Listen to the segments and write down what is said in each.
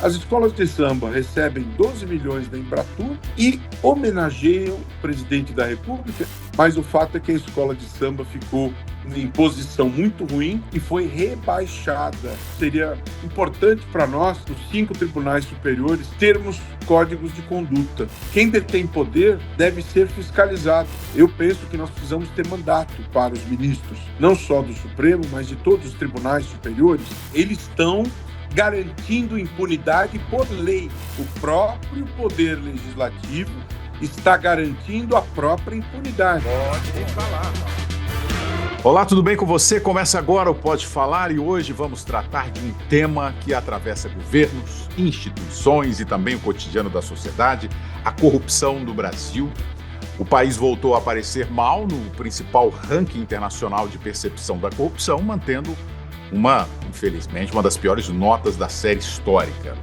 As escolas de samba recebem 12 milhões da Embratur e homenageiam o presidente da República, mas o fato é que a escola de samba ficou em posição muito ruim e foi rebaixada. Seria importante para nós, os 5 tribunais superiores, termos códigos de conduta. Quem detém poder deve ser fiscalizado. Eu penso que nós precisamos ter mandato para os ministros, não só do Supremo, mas de todos os tribunais superiores. Eles estão garantindo impunidade por lei. O próprio poder legislativo está garantindo a própria impunidade. Pode falar. Olá, tudo bem com você? Começa agora o Pode Falar e hoje vamos tratar de um tema que atravessa governos, instituições e também o cotidiano da sociedade, a corrupção no Brasil. O país voltou a aparecer mal no principal ranking internacional de percepção da corrupção, mantendo infelizmente, uma das piores notas da série histórica.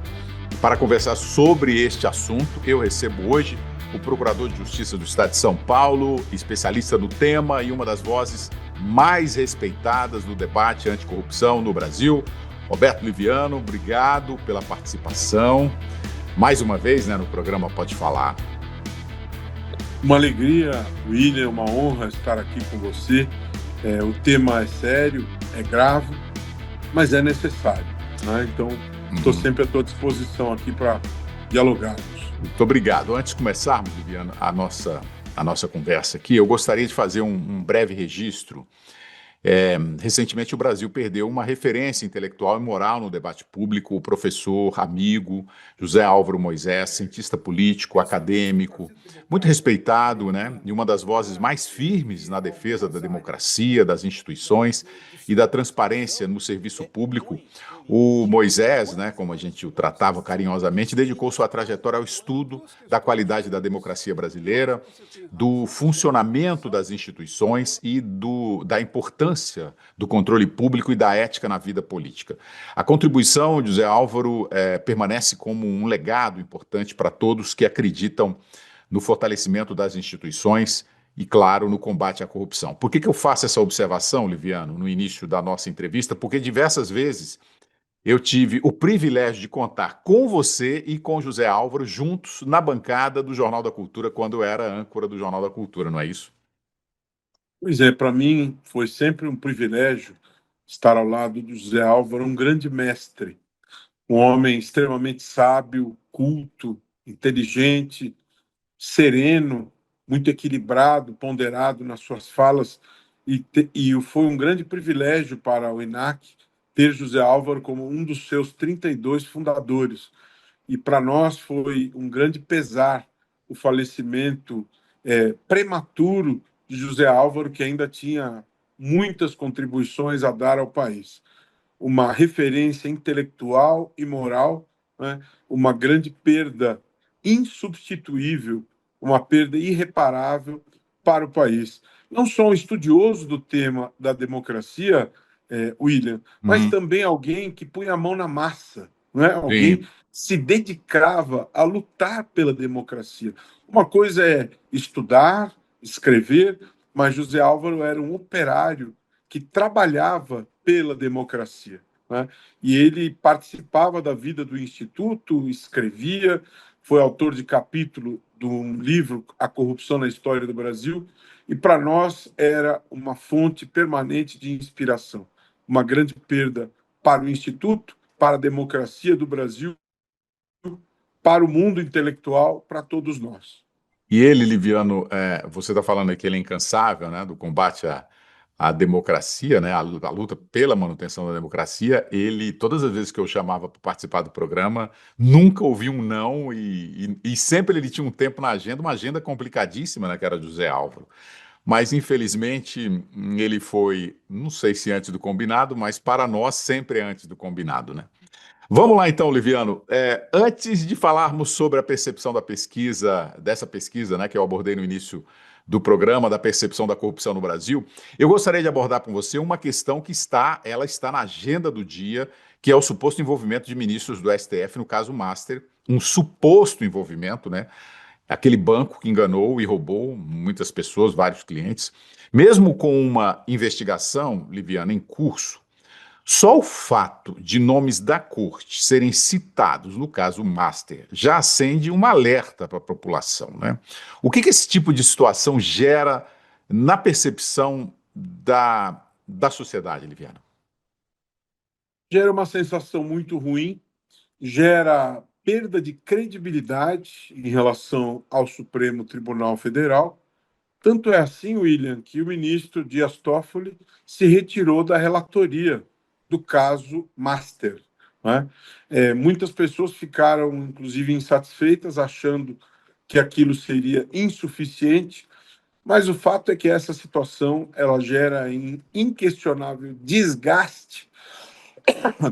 Para conversar sobre este assunto, eu recebo hoje o Procurador de Justiça do Estado de São Paulo, especialista no tema e uma das vozes mais respeitadas do debate anticorrupção no Brasil, Roberto Liviano. Obrigado pela participação. Mais uma vez, no programa Pode Falar. Uma alegria, William, uma honra estar aqui com você. O tema é sério, é grave, mas é necessário, né? Então, estou sempre à tua disposição aqui para dialogarmos. Muito obrigado. Antes de começarmos, Liviano, a nossa conversa aqui, eu gostaria de fazer um breve registro. Recentemente, o Brasil perdeu uma referência intelectual e moral no debate público, o professor, amigo, José Álvaro Moisés, cientista político, acadêmico, muito respeitado, e uma das vozes mais firmes na defesa da democracia, das instituições e da transparência no serviço público. O Moisés, como a gente o tratava carinhosamente, dedicou sua trajetória ao estudo da qualidade da democracia brasileira, do funcionamento das instituições e da importância do controle público e da ética na vida política. A contribuição de José Álvaro permanece como um legado importante para todos que acreditam no fortalecimento das instituições e, claro, no combate à corrupção. Por que eu faço essa observação, Liviano, no início da nossa entrevista? Porque diversas vezes eu tive o privilégio de contar com você e com José Álvaro juntos na bancada do Jornal da Cultura, quando eu era âncora do Jornal da Cultura, não é isso? Pois é, para mim foi sempre um privilégio estar ao lado de José Álvaro, um grande mestre, um homem extremamente sábio, culto, inteligente, sereno, muito equilibrado, ponderado nas suas falas, e foi um grande privilégio para o INAC ter José Álvaro como um dos seus 32 fundadores. E para nós foi um grande pesar o falecimento prematuro de José Álvaro, que ainda tinha muitas contribuições a dar ao país. Uma referência intelectual e moral, uma grande perda insubstituível, uma perda irreparável para o país. Não só um estudioso do tema da democracia, William, mas também alguém que punha a mão na massa, alguém que se dedicava a lutar pela democracia. Uma coisa é estudar, escrever, mas José Álvaro era um operário que trabalhava pela democracia, E ele participava da vida do Instituto, escrevia, foi autor de capítulo do livro A Corrupção na História do Brasil, e para nós era uma fonte permanente de inspiração. Uma grande perda para o Instituto, para a democracia do Brasil, para o mundo intelectual, para todos nós. E ele, Liviano, você está falando aqui, ele é incansável, do combate à democracia, a luta pela manutenção da democracia. Ele, todas as vezes que eu chamava para participar do programa, nunca ouvi um não e sempre ele tinha um tempo na agenda, uma agenda complicadíssima, que era José Álvaro. Mas, infelizmente, ele foi, não sei se antes do combinado, mas para nós sempre é antes do combinado, Vamos lá então, Liviano. Antes de falarmos sobre a percepção dessa pesquisa, que eu abordei no início do programa, da percepção da corrupção no Brasil, eu gostaria de abordar com você uma questão que está na agenda do dia, que é o suposto envolvimento de ministros do STF no caso Master, um suposto envolvimento, aquele banco que enganou e roubou muitas pessoas, vários clientes. Mesmo com uma investigação, Liviano, em curso, Só o fato de nomes da corte serem citados, no caso Master, já acende um alerta para a população, né? O que esse tipo de situação gera na percepção da sociedade, Liviana? Gera uma sensação muito ruim, gera perda de credibilidade em relação ao Supremo Tribunal Federal. Tanto é assim, William, que o ministro Dias Toffoli se retirou da relatoria do caso Master. Né? Muitas pessoas ficaram, inclusive, insatisfeitas, achando que aquilo seria insuficiente, mas o fato é que essa situação ela gera inquestionável desgaste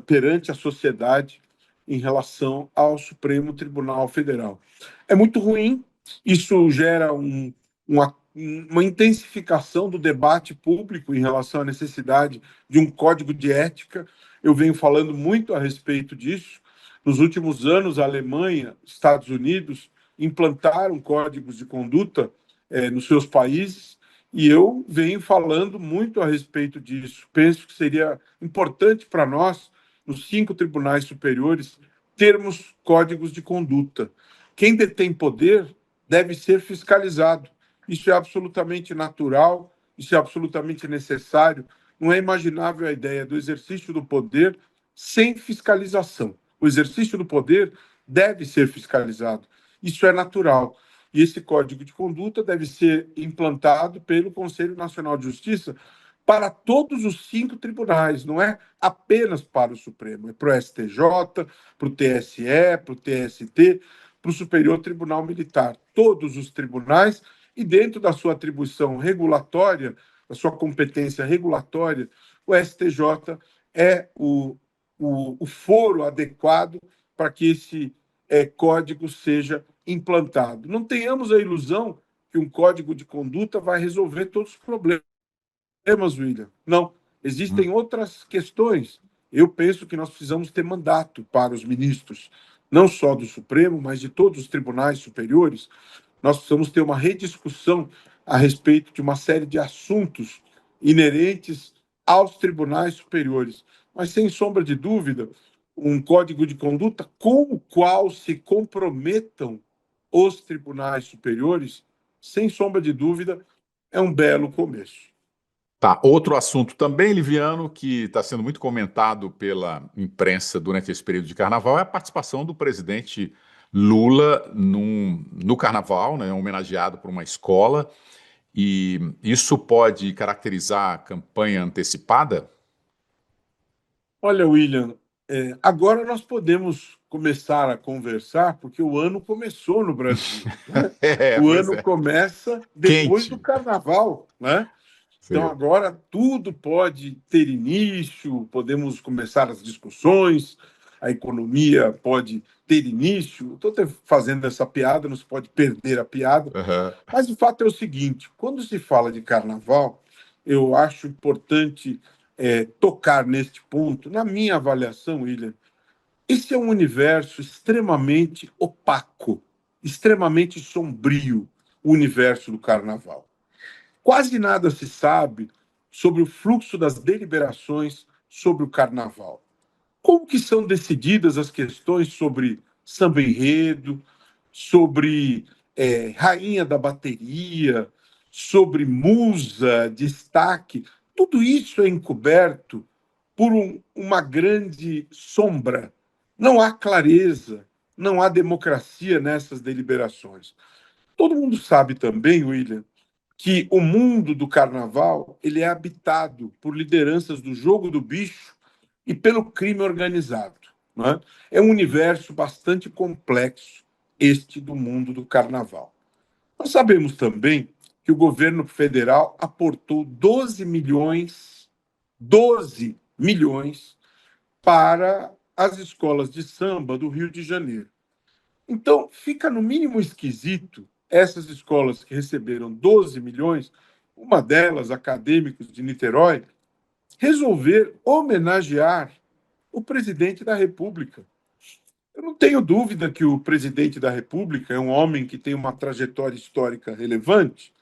perante a sociedade em relação ao Supremo Tribunal Federal. É muito ruim, isso gera uma intensificação do debate público em relação à necessidade de um código de ética. Eu venho falando muito a respeito disso. Nos últimos anos, a Alemanha, Estados Unidos implantaram códigos de conduta nos seus países e eu venho falando muito a respeito disso. Penso que seria importante para nós, nos 5 tribunais superiores, termos códigos de conduta. Quem detém poder deve ser fiscalizado. Isso é absolutamente natural, isso é absolutamente necessário. Não é imaginável a ideia do exercício do poder sem fiscalização. O exercício do poder deve ser fiscalizado. Isso é natural. E esse código de conduta deve ser implantado pelo Conselho Nacional de Justiça para todos os 5 tribunais, não é apenas para o Supremo, é para o STJ, para o TSE, para o TST, para o Superior Tribunal Militar. Todos os tribunais, e dentro da sua atribuição regulatória, da sua competência regulatória, o STJ é o foro adequado para que esse código seja implantado. Não tenhamos a ilusão que um código de conduta vai resolver todos os problemas, William. Não. Existem outras questões. Eu penso que nós precisamos ter mandato para os ministros, não só do Supremo, mas de todos os tribunais superiores. Nós precisamos ter uma rediscussão a respeito de uma série de assuntos inerentes aos tribunais superiores. Mas, sem sombra de dúvida, um código de conduta com o qual se comprometam os tribunais superiores, sem sombra de dúvida, é um belo começo. Tá, outro assunto também, Liviano, que está sendo muito comentado pela imprensa durante esse período de carnaval, é a participação do presidente Lula no carnaval, né, homenageado por uma escola, e isso pode caracterizar a campanha antecipada? Olha, William, agora nós podemos começar a conversar, porque o ano começou no Brasil. Né? O Pois ano é. começa depois do Quente. carnaval, né? Então, Sim. agora tudo pode ter início, podemos começar as discussões, a economia pode ter início. Estou fazendo essa piada, não se pode perder a piada, Aham. mas o fato é o seguinte: quando se fala de carnaval, eu acho importante tocar neste ponto. Na minha avaliação, William, esse é um universo extremamente opaco, extremamente sombrio, o universo do carnaval. Quase nada se sabe sobre o fluxo das deliberações sobre o carnaval. Como que são decididas as questões sobre samba-enredo, sobre rainha da bateria, sobre musa, destaque? Tudo isso é encoberto por uma grande sombra. Não há clareza, não há democracia nessas deliberações. Todo mundo sabe também, William, que o mundo do carnaval ele é habitado por lideranças do jogo do bicho e pelo crime organizado. Né? É um universo bastante complexo, este do mundo do carnaval. Nós sabemos também que o governo federal aportou 12 milhões para as escolas de samba do Rio de Janeiro. Então, fica no mínimo esquisito essas escolas que receberam 12 milhões, uma delas, Acadêmicos de Niterói, resolver homenagear o presidente da República. Eu não tenho dúvida que o presidente da República é um homem que tem uma trajetória histórica relevante,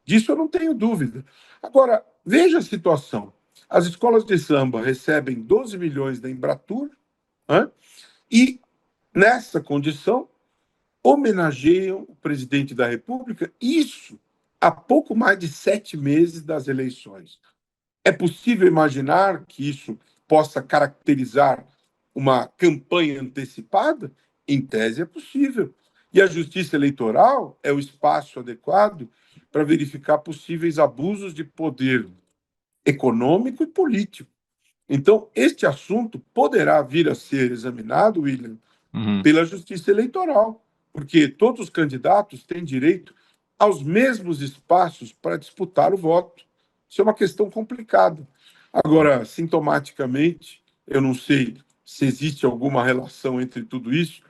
disso eu não tenho dúvida. Agora, veja a situação. As escolas de samba recebem 12 milhões da Embratur, né? E, nessa condição, homenageiam o presidente da República, isso há pouco mais de 7 meses das eleições. É possível imaginar que isso possa caracterizar uma campanha antecipada? Em tese, é possível. E a Justiça Eleitoral é o espaço adequado para verificar possíveis abusos de poder econômico e político. Então, este assunto poderá vir a ser examinado, William, Uhum. pela Justiça Eleitoral, porque todos os candidatos têm direito aos mesmos espaços para disputar o voto. Isso é uma questão complicada. Agora, sintomaticamente, eu não sei se existe alguma relação entre tudo isso,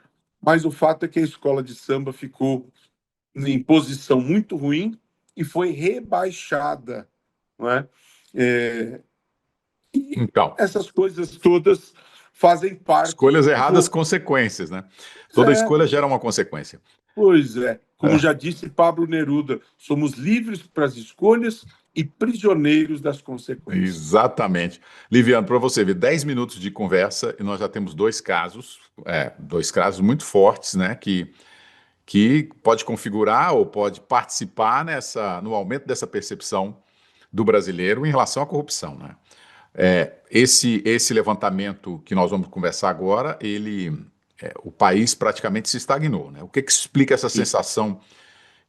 mas o fato é que a escola de samba ficou em posição muito ruim e foi rebaixada, não é? E Então, essas coisas todas fazem parte escolhas do erradas, jogo. consequências, né? Pois Toda é, escolha gera uma consequência. pois é. Como É, já disse Pablo Neruda, somos livres para as escolhas e prisioneiros das consequências. exatamente. Liviano, para você ver, 10 minutos de conversa e nós já temos dois casos muito fortes, né? Que pode configurar ou pode participar no aumento dessa percepção do brasileiro em relação à corrupção, né? Esse levantamento que nós vamos conversar agora, o país praticamente se estagnou, né? O que explica essa Sim. sensação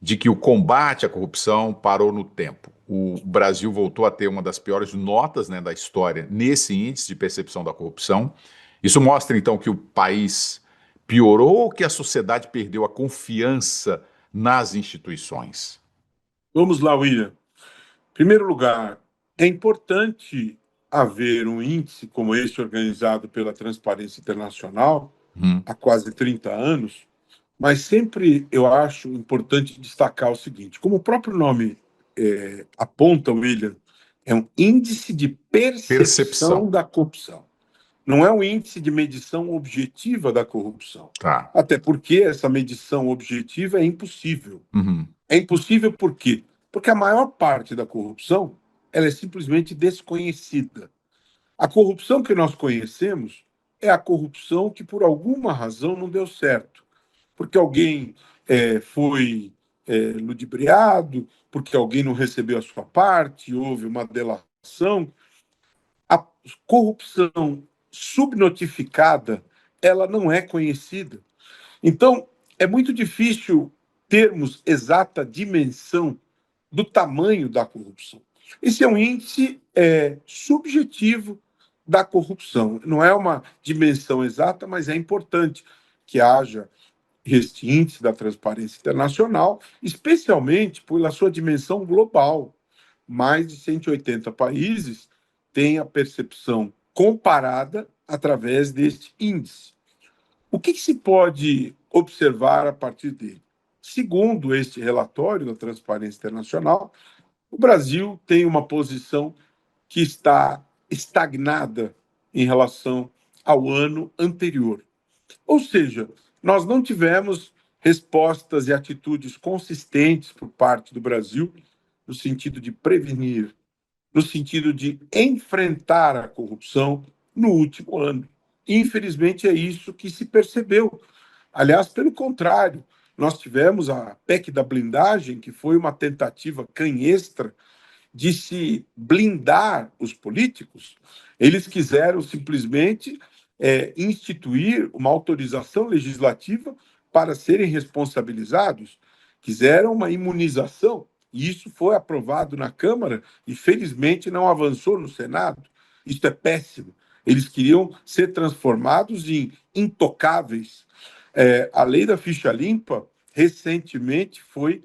de que o combate à corrupção parou no tempo? O Brasil voltou a ter uma das piores notas, né, da história nesse índice de percepção da corrupção. Isso mostra então que o país piorou ou que a sociedade perdeu a confiança nas instituições? Vamos lá, William. Em primeiro lugar, é importante haver um índice como este organizado pela Transparência Internacional Hum. há quase 30 anos, mas sempre eu acho importante destacar o seguinte: como o próprio nome aponta, William, é um índice de percepção Percepção. da corrupção. Não é um índice de medição objetiva da corrupção. Tá. Até porque essa medição objetiva é impossível. Uhum. É impossível por quê? Porque a maior parte da corrupção ela é simplesmente desconhecida. A corrupção que nós conhecemos é a corrupção que, por alguma razão, não deu certo. Porque alguém foi ludibriado, porque alguém não recebeu a sua parte, houve uma delação. A corrupção subnotificada, ela não é conhecida. Então, é muito difícil termos exata dimensão do tamanho da corrupção. Esse é um índice subjetivo da corrupção. Não é uma dimensão exata, mas é importante que haja este índice da Transparência Internacional, especialmente pela sua dimensão global. Mais de 180 países têm a percepção comparada através deste índice. O que se pode observar a partir dele? Segundo este relatório da Transparência Internacional, o Brasil tem uma posição que está estagnada em relação ao ano anterior. Ou seja, nós não tivemos respostas e atitudes consistentes por parte do Brasil no sentido de prevenir, no sentido de enfrentar a corrupção no último ano. Infelizmente, é isso que se percebeu. Aliás, pelo contrário, nós tivemos a PEC da blindagem, que foi uma tentativa canhestra de se blindar os políticos. Eles quiseram simplesmente instituir uma autorização legislativa para serem responsabilizados, quiseram uma imunização, e isso foi aprovado na Câmara e, felizmente, não avançou no Senado. Isso é péssimo. Eles queriam ser transformados em intocáveis. A lei da ficha limpa, recentemente, foi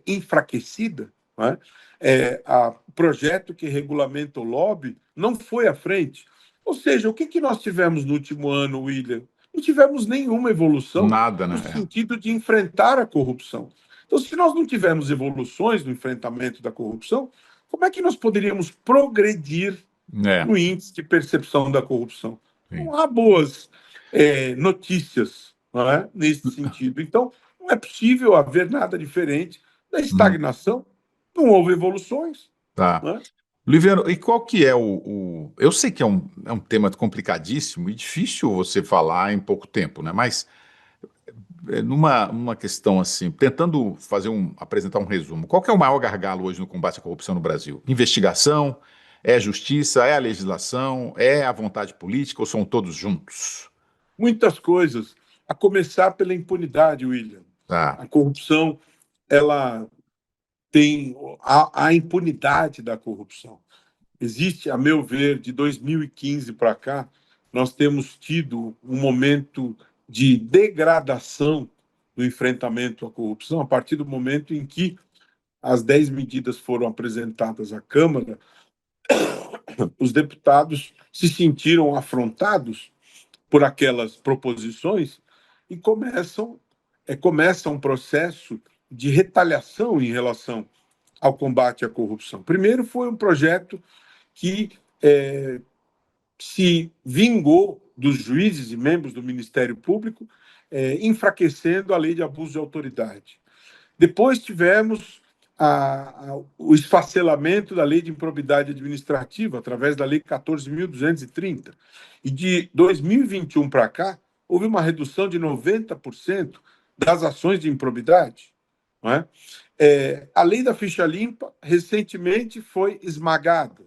enfraquecida. Não é? O projeto que regulamenta o lobby não foi à frente. Ou seja, o que nós tivemos no último ano, William? Não tivemos nenhuma evolução Nada, no né? sentido de enfrentar a corrupção. Então, se nós não tivermos evoluções no enfrentamento da corrupção, como é que nós poderíamos progredir É, no índice de percepção da corrupção? sim. Não há boas notícias, não é? Nesse sentido. Então, não é possível haver nada diferente da Uhum. estagnação. Não houve evoluções. Tá. Não é? Liviano, e qual que é Eu sei que é um tema complicadíssimo e difícil você falar em pouco tempo, né? Mas numa questão assim, tentando apresentar um resumo, qual que é o maior gargalo hoje no combate à corrupção no Brasil? Investigação? É justiça? É a legislação? É a vontade política ou são todos juntos? Muitas coisas, a começar pela impunidade, William. Tá. A corrupção, ela tem a impunidade da corrupção. Existe, a meu ver, de 2015 para cá, nós temos tido um momento de degradação do enfrentamento à corrupção, a partir do momento em que as 10 medidas foram apresentadas à Câmara, os deputados se sentiram afrontados por aquelas proposições e começa um processo de retaliação em relação ao combate à corrupção. Primeiro foi um projeto que se vingou dos juízes e membros do Ministério Público, enfraquecendo a lei de abuso de autoridade. Depois tivemos o esfacelamento da lei de improbidade administrativa, através da lei 14.230. E de 2021 para cá, houve uma redução de 90% das ações de improbidade. Não é? A lei da ficha limpa, recentemente, foi esmagada.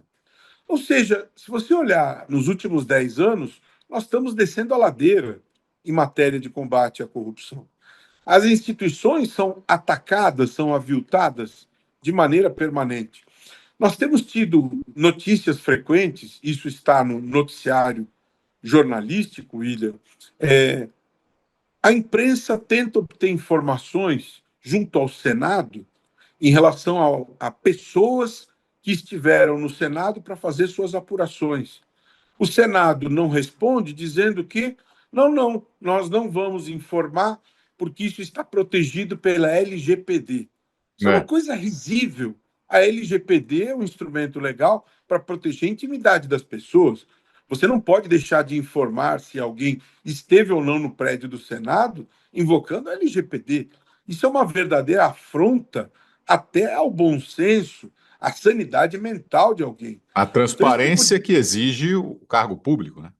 Ou seja, se você olhar nos últimos 10 anos, nós estamos descendo a ladeira em matéria de combate à corrupção. As instituições são atacadas, são aviltadas de maneira permanente. Nós temos tido notícias frequentes, isso está no noticiário jornalístico, William. A imprensa tenta obter informações junto ao Senado em relação a pessoas que estiveram no Senado para fazer suas apurações. O Senado não responde, dizendo que não, nós não vamos informar, porque isso está protegido pela LGPD. Isso é uma É. coisa risível. A LGPD é um instrumento legal para proteger a intimidade das pessoas. Você não pode deixar de informar se alguém esteve ou não no prédio do Senado invocando a LGPD. Isso é uma verdadeira afronta até ao bom senso, à sanidade mental de alguém. A Então, esse tipo transparência de que exige o cargo público, né?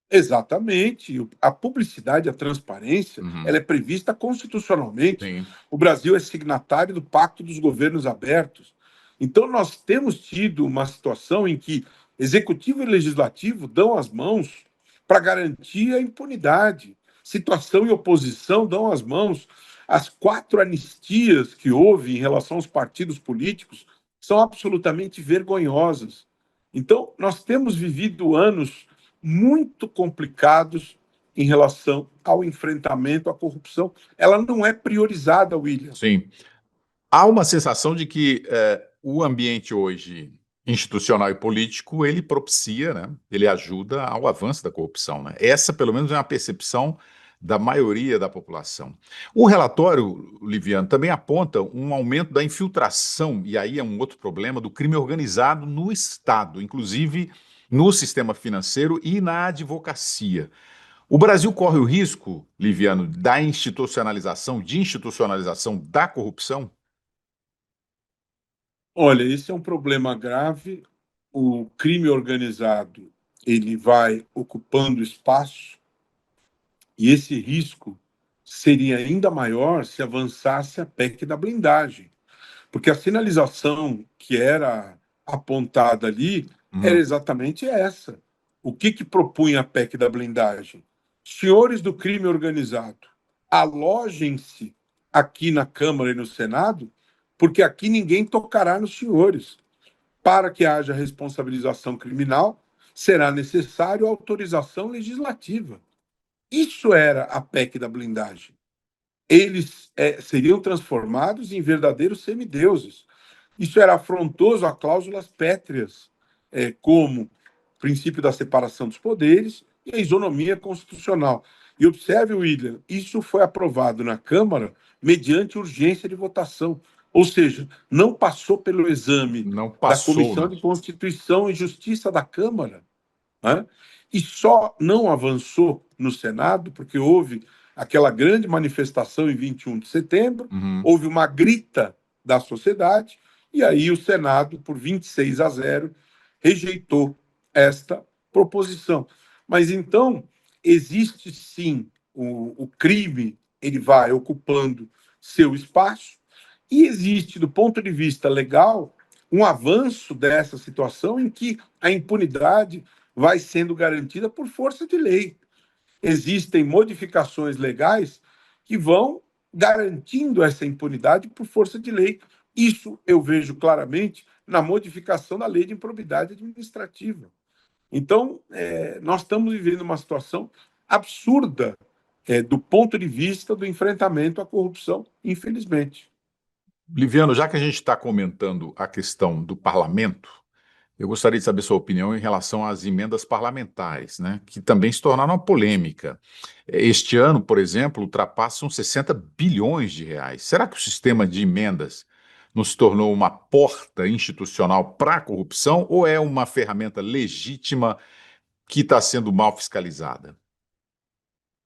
Exatamente. A publicidade, a transparência, Uhum. ela é prevista constitucionalmente. Sim. O Brasil é signatário do Pacto dos Governos Abertos. Então, nós temos tido uma situação em que executivo e legislativo dão as mãos para garantir a impunidade. Situação e oposição dão as mãos. As 4 anistias que houve em relação aos partidos políticos são absolutamente vergonhosas. Então, nós temos vivido anos muito complicados em relação ao enfrentamento à corrupção. Ela não é priorizada, William. Sim. Há uma sensação de que o ambiente hoje institucional e político ele propicia, né? Ele ajuda ao avanço da corrupção, né? Essa, pelo menos, é uma percepção da maioria da população. O relatório, Liviano, também aponta um aumento da infiltração, e aí é um outro problema, do crime organizado no Estado, inclusive no sistema financeiro e na advocacia. O Brasil corre o risco, Liviano, da institucionalização da corrupção? Olha, esse é um problema grave. O crime organizado ele vai ocupando espaço e esse risco seria ainda maior se avançasse a PEC da blindagem, porque a sinalização que era apontada ali era Uhum. exatamente essa. O que propunha a PEC da blindagem? Senhores do crime organizado, alojem-se aqui na Câmara e no Senado, porque aqui ninguém tocará nos senhores. Para que haja responsabilização criminal, será necessário autorização legislativa. Isso era a PEC da blindagem. Eles seriam transformados em verdadeiros semideuses. Isso era afrontoso a cláusulas pétreas, como o princípio da separação dos poderes e a isonomia constitucional. E observe, William, isso foi aprovado na Câmara mediante urgência de votação. Ou seja, não passou pelo exame Não da passou, Comissão né? de Constituição e Justiça da Câmara, né? E só não avançou no Senado porque houve aquela grande manifestação em 21 de setembro, Uhum. houve uma grita da sociedade, e aí o Senado, por 26-0, rejeitou esta proposição. Mas então, existe sim o crime, ele vai ocupando seu espaço, e existe, do ponto de vista legal, um avanço dessa situação em que a impunidade vai sendo garantida por força de lei. Existem modificações legais que vão garantindo essa impunidade por força de lei. Isso eu vejo claramente na modificação da lei de improbidade administrativa. Então, nós estamos vivendo uma situação absurda do ponto de vista do enfrentamento à corrupção, infelizmente. Liviano, já que a gente está comentando a questão do parlamento, eu gostaria de saber sua opinião em relação às emendas parlamentares, né, que também se tornaram uma polêmica. Este ano, por exemplo, ultrapassam 60 bilhões de reais. Será que o sistema de emendas nos tornou uma porta institucional para a corrupção ou é uma ferramenta legítima que está sendo mal fiscalizada?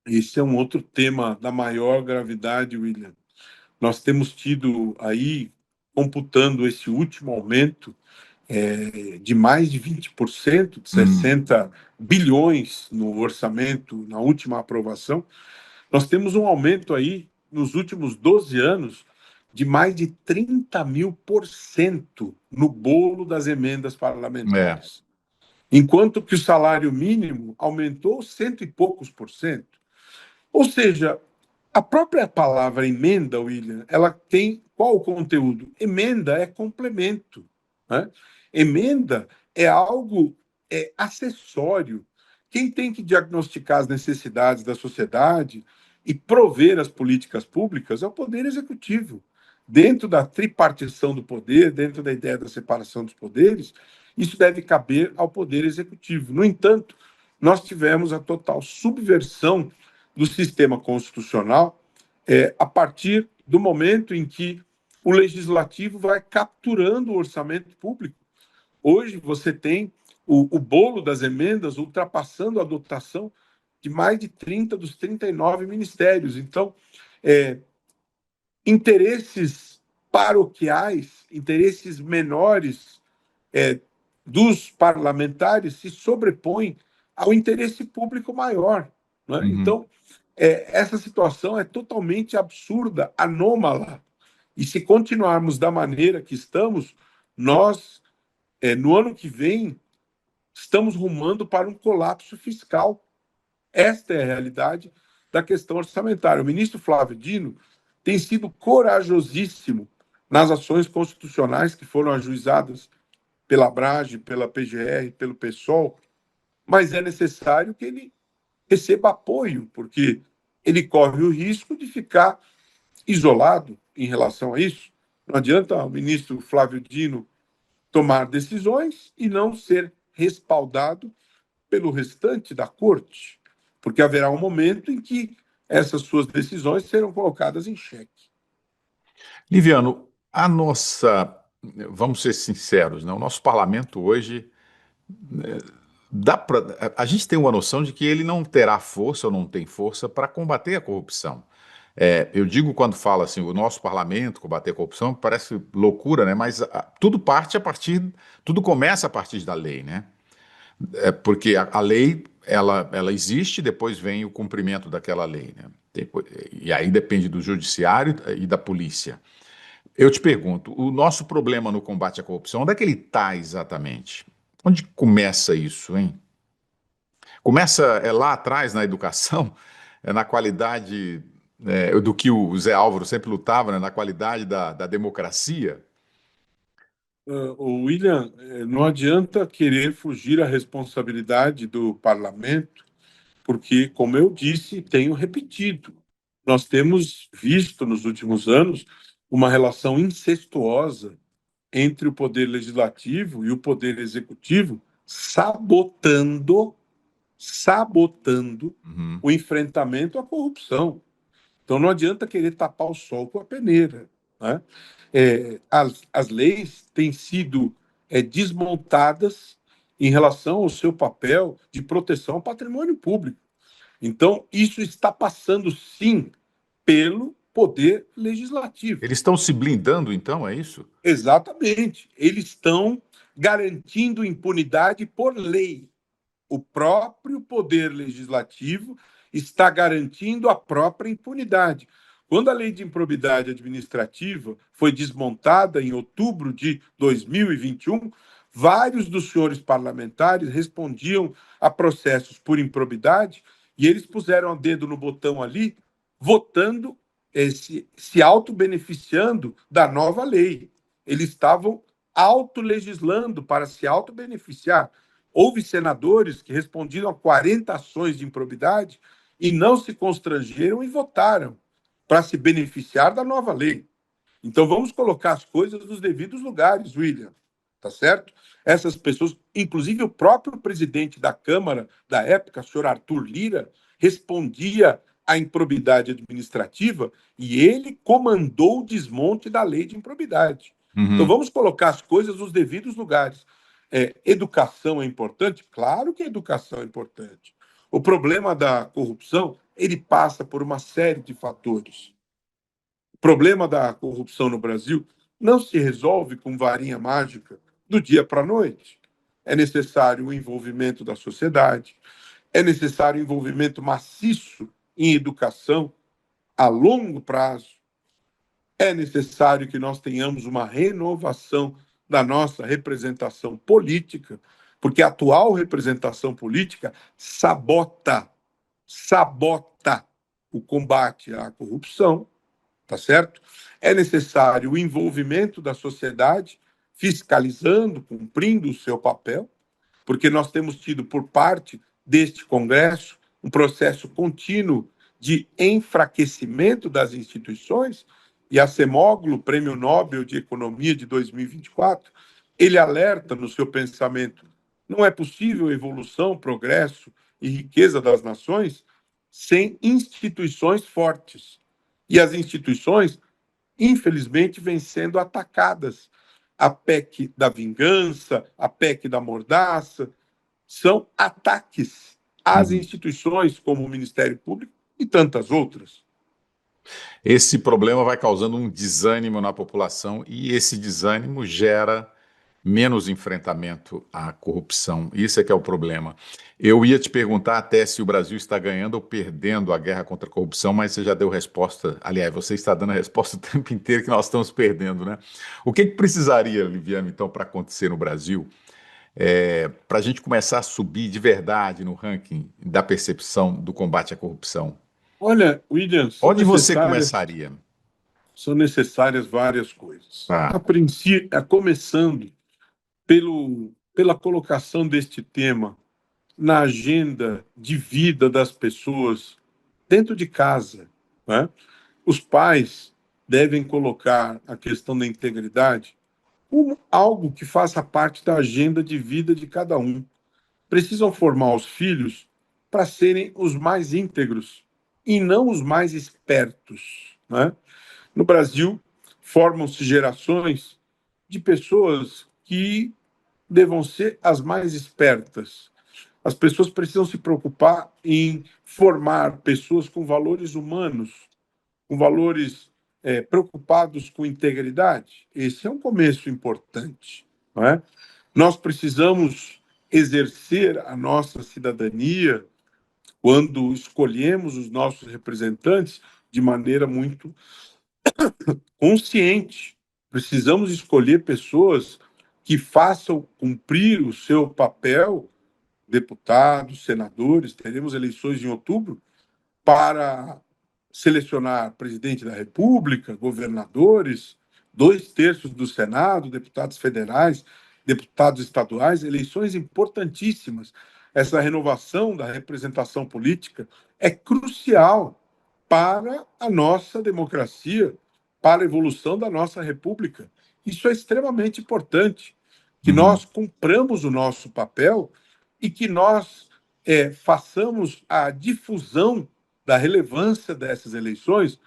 Esse é um outro tema da maior gravidade, William. Nós temos tido aí, computando esse último aumento, de mais de 20%, de 60 bilhões no orçamento, na última aprovação, nós temos um aumento aí, nos últimos 12 anos, de mais de 30.000% no bolo das emendas É. parlamentares. Enquanto que o salário mínimo aumentou cento e poucos por cento. Ou seja, a própria palavra emenda, William, ela tem qual o conteúdo? Emenda é complemento. Né? Emenda é algo acessório. Quem tem que diagnosticar as necessidades da sociedade e prover as políticas públicas é o Poder Executivo. Dentro da tripartição do poder, dentro da ideia da separação dos poderes, isso deve caber ao Poder Executivo. No entanto, nós tivemos a total subversão do sistema constitucional a partir do momento em que o legislativo vai capturando o orçamento público. Hoje você tem o bolo das emendas ultrapassando a dotação de mais de 30 dos 39 ministérios. Então, interesses paroquiais, interesses menores dos parlamentares se sobrepõem ao interesse público maior. Né? Uhum. Então, essa situação é totalmente absurda, anômala. E se continuarmos da maneira que estamos, nós, no ano que vem, estamos rumando para um colapso fiscal. Esta é a realidade da questão orçamentária. O ministro Flávio Dino tem sido corajosíssimo nas ações constitucionais que foram ajuizadas pela Abrage, pela PGR, pelo PSOL, mas é necessário que ele receba apoio, porque ele corre o risco de ficar isolado em relação a isso. Não adianta o ministro Flávio Dino tomar decisões e não ser respaldado pelo restante da corte, porque haverá um momento em que essas suas decisões serão colocadas em xeque. Liviano, vamos ser sinceros, né? O nosso parlamento hoje, a gente tem uma noção de que ele não terá força ou não tem força para combater a corrupção. Eu digo quando fala assim, o nosso parlamento combater a corrupção, parece loucura, né? Mas tudo começa a partir da lei, né? Porque a lei, ela existe, depois vem o cumprimento daquela lei, né? E aí depende do judiciário e da polícia. Eu te pergunto, o nosso problema no combate à corrupção, onde é que ele está exatamente? Onde começa isso, hein? Começa lá atrás na educação, na qualidade do que o Zé Álvaro sempre lutava, né, na qualidade da democracia. O William, não adianta querer fugir à responsabilidade do parlamento, porque, como eu disse, tenho repetido, nós temos visto nos últimos anos uma relação incestuosa entre o poder legislativo e o poder executivo, sabotando Uhum. o enfrentamento à corrupção. Então não adianta querer tapar o sol com a peneira. Né? As leis têm sido desmontadas em relação ao seu papel de proteção ao patrimônio público. Então, isso está passando, sim, pelo poder legislativo. Eles estão se blindando, então, é isso? Exatamente. Eles estão garantindo impunidade por lei. O próprio poder legislativo está garantindo a própria impunidade. Quando a lei de improbidade administrativa foi desmontada em outubro de 2021, vários dos senhores parlamentares respondiam a processos por improbidade e eles puseram o dedo no botão ali, votando, se auto-beneficiando da nova lei. Eles estavam autolegislando para se auto-beneficiar. Houve senadores que respondiam a 40 ações de improbidade e não se constrangeram e votaram para se beneficiar da nova lei. Então vamos colocar as coisas nos devidos lugares, William, tá certo? Essas pessoas, inclusive o próprio presidente da Câmara da época, o senhor Arthur Lira, respondia à improbidade administrativa e ele comandou o desmonte da lei de improbidade. Então Uhum. vamos colocar as coisas nos devidos lugares. Educação é importante? Claro que a educação é importante. O problema da corrupção, ele passa por uma série de fatores. O problema da corrupção no Brasil não se resolve com varinha mágica do dia para a noite. É necessário o envolvimento da sociedade, é necessário o envolvimento maciço em educação a longo prazo, é necessário que nós tenhamos uma renovação da nossa representação política, porque a atual representação política sabota o combate à corrupção, tá certo? É necessário o envolvimento da sociedade, fiscalizando, cumprindo o seu papel, porque nós temos tido, por parte deste Congresso, um processo contínuo de enfraquecimento das instituições, e a Acemoglu, Prêmio Nobel de Economia de 2024, ele alerta no seu pensamento: não é possível evolução, progresso e riqueza das nações sem instituições fortes. E as instituições, infelizmente, vêm sendo atacadas. A PEC da vingança, a PEC da mordaça, são ataques às Uhum. instituições como o Ministério Público e tantas outras. Esse problema vai causando um desânimo na população e esse desânimo gera menos enfrentamento à corrupção. Isso é que é o problema. Eu ia te perguntar até se o Brasil está ganhando ou perdendo a guerra contra a corrupção, mas você já deu resposta. Aliás, você está dando a resposta o tempo inteiro que nós estamos perdendo, né? O que precisaria, Liviano, então, para acontecer no Brasil, para a gente começar a subir de verdade no ranking da percepção do combate à corrupção? Olha, William, Onde você começaria? são necessárias várias coisas. A Ah, princípio, começando pela colocação deste tema na agenda de vida das pessoas dentro de casa, né? Os pais devem colocar a questão da integridade como algo que faça parte da agenda de vida de cada um. Precisam formar os filhos para serem os mais íntegros e não os mais espertos, né? No Brasil, formam-se gerações de pessoas que devam ser as mais espertas. As pessoas precisam se preocupar em formar pessoas com valores humanos, com valores preocupados com integridade. Esse é um começo importante, não é? Nós precisamos exercer a nossa cidadania quando escolhemos os nossos representantes de maneira muito consciente. Precisamos escolher pessoas que façam cumprir o seu papel, deputados, senadores, teremos eleições em outubro, para selecionar presidente da República, governadores, 2/3 do Senado, deputados federais, deputados estaduais, eleições importantíssimas. Essa renovação da representação política é crucial para a nossa democracia, para a evolução da nossa República. Isso é extremamente importante, que uhum, nós cumpramos o nosso papel e que nós façamos a difusão da relevância dessas eleições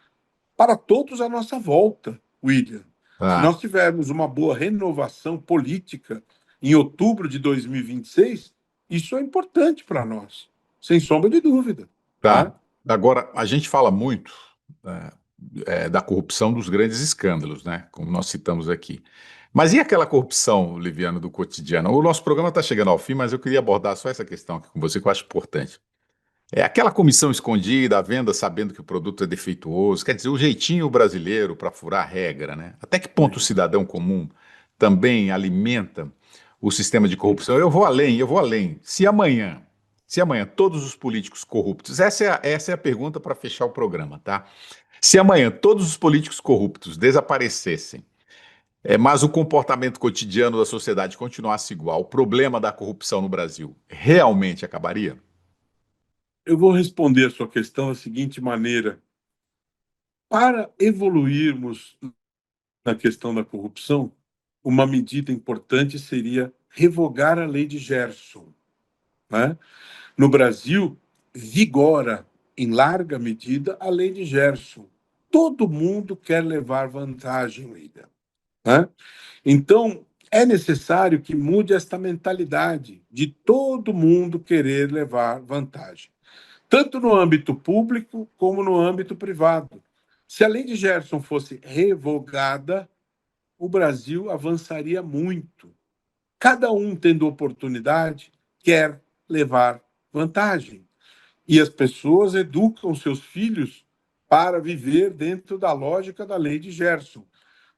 para todos à nossa volta, William. Se tá, nós tivermos uma boa renovação política em outubro de 2026, isso é importante para nós, sem sombra de dúvida. tá. Tá? Agora, a gente fala muito da corrupção dos grandes escândalos, né? Como nós citamos aqui. Mas e aquela corrupção, Liviano, do cotidiano? O nosso programa está chegando ao fim, mas eu queria abordar só essa questão aqui com você, que eu acho importante. É aquela comissão escondida, a venda sabendo que o produto é defeituoso, quer dizer, o jeitinho brasileiro para furar a regra, né? Até que ponto o cidadão comum também alimenta o sistema de corrupção? Eu vou além. Se amanhã todos os políticos corruptos, essa é a pergunta para fechar o programa, tá? Se amanhã todos os políticos corruptos desaparecessem, mas o comportamento cotidiano da sociedade continuasse igual, o problema da corrupção no Brasil realmente acabaria? Eu vou responder a sua questão da seguinte maneira: para evoluirmos na questão da corrupção, uma medida importante seria revogar a lei de Gerson, né? No Brasil, vigora, em larga medida, a lei de Gerson. Todo mundo quer levar vantagem, William, né? Então, é necessário que mude esta mentalidade de todo mundo querer levar vantagem, tanto no âmbito público como no âmbito privado. Se a lei de Gerson fosse revogada, o Brasil avançaria muito. Cada um tendo oportunidade quer levar vantagem. E as pessoas educam seus filhos para viver dentro da lógica da lei de Gerson.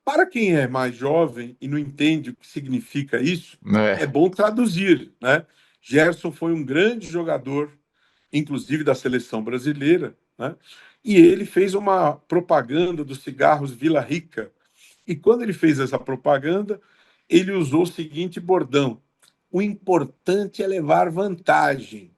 Para quem é mais jovem e não entende o que significa isso, é É, bom traduzir, né? Gerson foi um grande jogador, inclusive da seleção brasileira, né? E ele fez uma propaganda dos cigarros Vila Rica. E quando ele fez essa propaganda, ele usou o seguinte bordão: o importante é levar vantagem.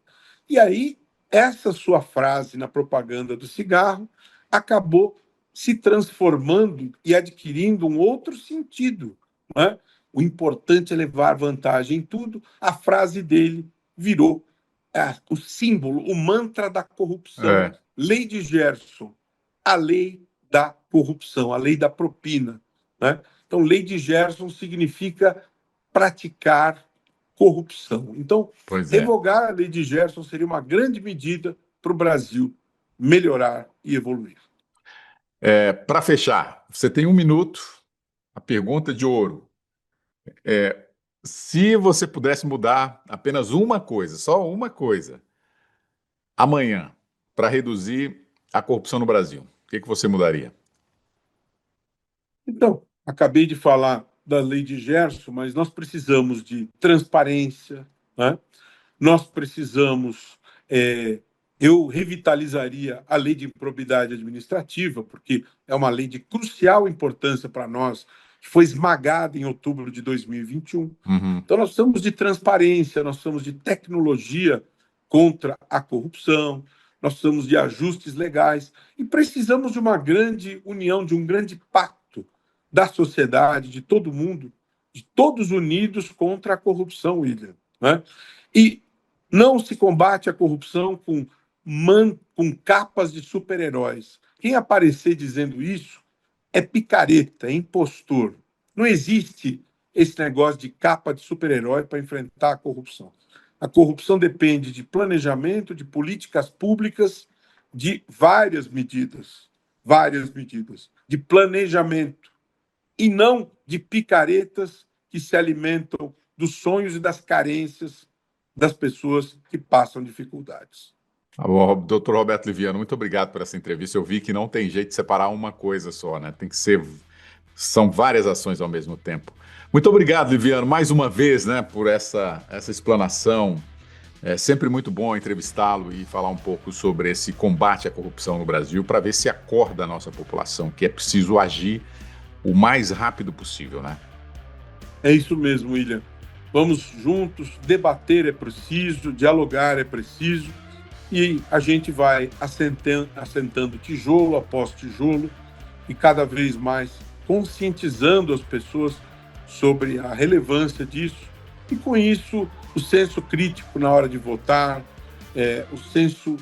E aí, essa sua frase na propaganda do cigarro acabou se transformando e adquirindo um outro sentido, né? O importante é levar vantagem em tudo. A frase dele virou o símbolo, o mantra da corrupção. é, Lei de Gerson, a lei da corrupção, a lei da propina, né? Então, lei de Gerson significa praticar corrupção. Então, pois é. revogar a lei de Gerson seria uma grande medida para o Brasil melhorar e evoluir. Para fechar, você tem um minuto, a pergunta de ouro. Se você pudesse mudar apenas uma coisa, só uma coisa, amanhã, para reduzir a corrupção no Brasil, o que você mudaria? Então, acabei de falar da lei de Gerson, mas nós precisamos de transparência, né? Nós precisamos. Eu revitalizaria a lei de improbidade administrativa, porque é uma lei de crucial importância para nós, que foi esmagada em outubro de 2021. Uhum. Então, nós precisamos de transparência, nós precisamos de tecnologia contra a corrupção, nós precisamos de ajustes legais e precisamos de uma grande união, de um grande pacto da sociedade, de todo mundo, de todos unidos contra a corrupção, William, né? E não se combate a corrupção com capas de super-heróis. Quem aparecer dizendo isso é picareta, é impostor. Não existe esse negócio de capa de super-herói para enfrentar a corrupção. A corrupção depende de planejamento, de políticas públicas, de várias medidas, de planejamento, e não de picaretas que se alimentam dos sonhos e das carências das pessoas que passam dificuldades. Tá bom, doutor Roberto Liviano, muito obrigado por essa entrevista. Eu vi que não tem jeito de separar uma coisa só, né? Tem que ser, são várias ações ao mesmo tempo. Muito obrigado, Liviano, mais uma vez, né, por essa explanação. É sempre muito bom entrevistá-lo e falar um pouco sobre esse combate à corrupção no Brasil, para ver se acorda a nossa população, que é preciso agir o mais rápido possível, né? É isso mesmo, William. Vamos juntos, debater é preciso, dialogar é preciso, e a gente vai assentando tijolo após tijolo e cada vez mais conscientizando as pessoas sobre a relevância disso, e com isso o senso crítico na hora de votar, o senso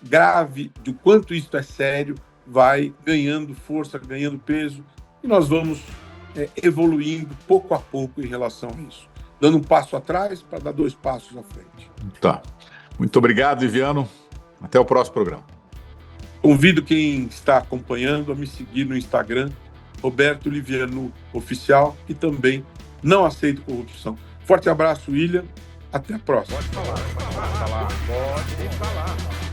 grave do quanto isso é sério, vai ganhando força, ganhando peso, e nós vamos evoluindo pouco a pouco em relação a isso, dando um passo atrás para dar 2 passos à frente. Tá. Muito obrigado, Liviano. Até o próximo programa. Convido quem está acompanhando a me seguir no Instagram, Roberto Liviano Oficial, e também Não Aceito Corrupção. Forte abraço, William. Até a próxima. Pode falar. Pode falar.